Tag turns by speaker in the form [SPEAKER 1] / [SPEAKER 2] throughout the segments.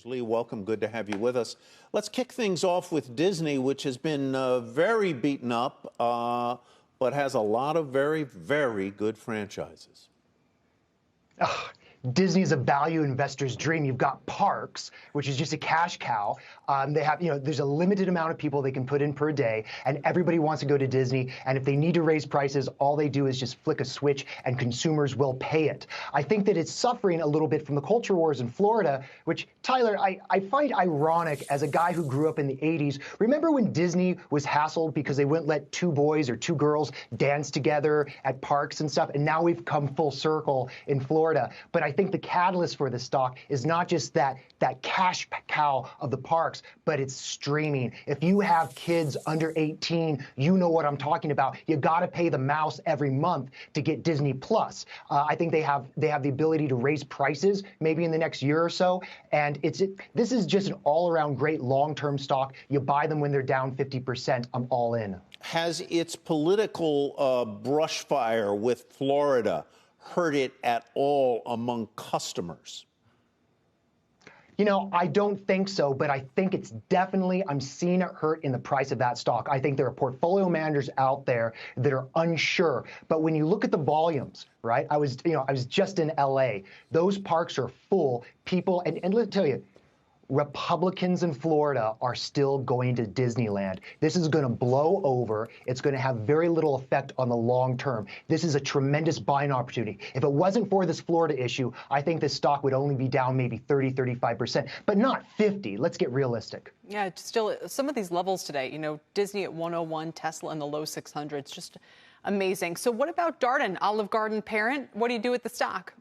[SPEAKER 1] Lee, welcome. Good to have you with us. Let's kick things off with Disney, which has been very beaten up, but has a lot of very, very good franchises.
[SPEAKER 2] Disney is a value investor's dream. You've got parks, which is just a cash cow. They have, there's a limited amount of people they can put in per day, and everybody wants to go to Disney. And if they need to raise prices, all they do is just flick a switch, and consumers will pay it. I think that it's suffering a little bit from the culture wars in Florida, which, Tyler, I find ironic as a guy who grew up in the 80s. Remember when Disney was hassled because they wouldn't let two boys or two girls dance together at parks and stuff? And now we've come full circle in Florida. But I think the catalyst for the stock is not just that cash cow of the parks, but it's streaming. If you have kids under 18, you know what I'm talking about. You got to pay the mouse every month to get Disney Plus. I think they have the ability to raise prices maybe in the next year or so, and this is just an all-around great long-term stock. You buy them when they're down 50%. I'm all in. Has
[SPEAKER 1] its political brush fire with Florida hurt it at all among customers?
[SPEAKER 2] I don't think so, but I think it's definitely, I'm seeing it hurt in the price of that stock. I think there are portfolio managers out there that are unsure. But when you look at the volumes, right? I was just in LA. Those parks are full. People, and let me tell you, Republicans in Florida are still going to Disneyland. This is going to blow over. It's going to have very little effect on the long term. This is a tremendous buying opportunity. If it wasn't for this Florida issue, I think this stock would only be down maybe 30-35%, but not 50. Let's get realistic.
[SPEAKER 3] Yeah, still some of these levels today, Disney at 101, Tesla in the low 600s, just amazing. So what about Darden, Olive Garden parent? What do you do with the stock?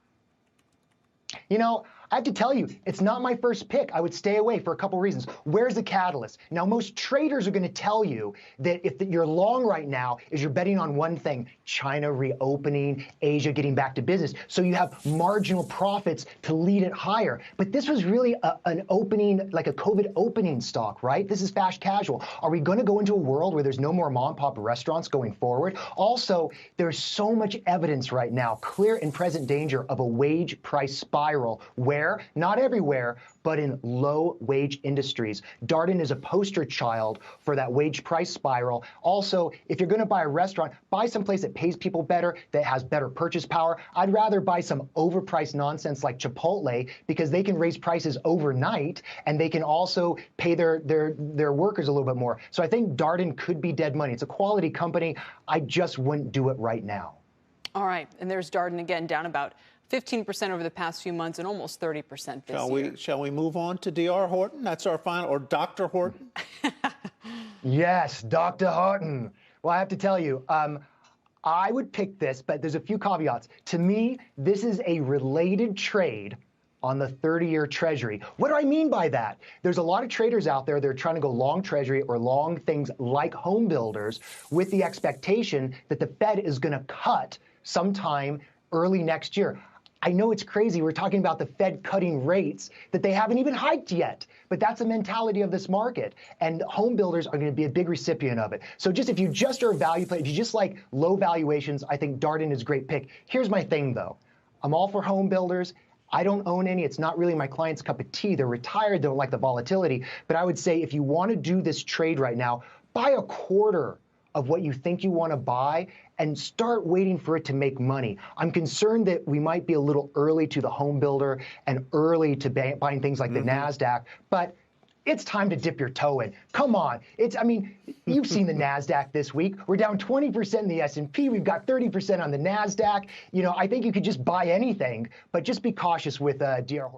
[SPEAKER 2] I have to tell you, it's not my first pick. I would stay away for a couple reasons. Where's the catalyst? Now, most traders are going to tell you that if you're long right now is you're betting on one thing, China reopening, Asia getting back to business. So you have marginal profits to lead it higher. But this was really an opening, like a COVID opening stock, right? This is fast casual. Are we going to go into a world where there's no more mom and pop restaurants going forward? Also, there's so much evidence right now, clear and present danger of a wage price spiral where, not everywhere, but in low-wage industries. Darden is a poster child for that wage price spiral. Also, if you're going to buy a restaurant, buy someplace that pays people better, that has better purchase power. I'd rather buy some overpriced nonsense like Chipotle because they can raise prices overnight and they can also pay their workers a little bit more. So I think Darden could be dead money. It's a quality company. I just wouldn't do it right now.
[SPEAKER 3] All right. And there's Darden again, down about 15% over the past few months and almost 30% this year.
[SPEAKER 1] Shall we move on to Dr. Horton? That's our final, or Dr. Horton?
[SPEAKER 2] Yes, Dr. Horton. Well, I have to tell you, I would pick this, but there's a few caveats. To me, this is a related trade on the 30-year Treasury. What do I mean by that? There's a lot of traders out there that are trying to go long Treasury or long things like home builders with the expectation that the Fed is going to cut sometime early next year. I know it's crazy. We're talking about the Fed cutting rates that they haven't even hiked yet, but that's a mentality of this market, and home builders are going to be a big recipient of it. So if you just are a value play, if you just like low valuations, I think Darden is a great pick. Here's my thing, though. I'm all for home builders. I don't own any. It's not really my client's cup of tea. They're retired. They don't like the volatility. But I would say if you want to do this trade right now, buy a quarter of what you think you want to buy and start waiting for it to make money. I'm concerned that we might be a little early to the home builder and early to buying things like the NASDAQ, but it's time to dip your toe in. Come on. You've seen the NASDAQ this week. We're down 20% in the S&P. We've got 30% on the NASDAQ. I think you could just buy anything, but just be cautious with Dr. Horton.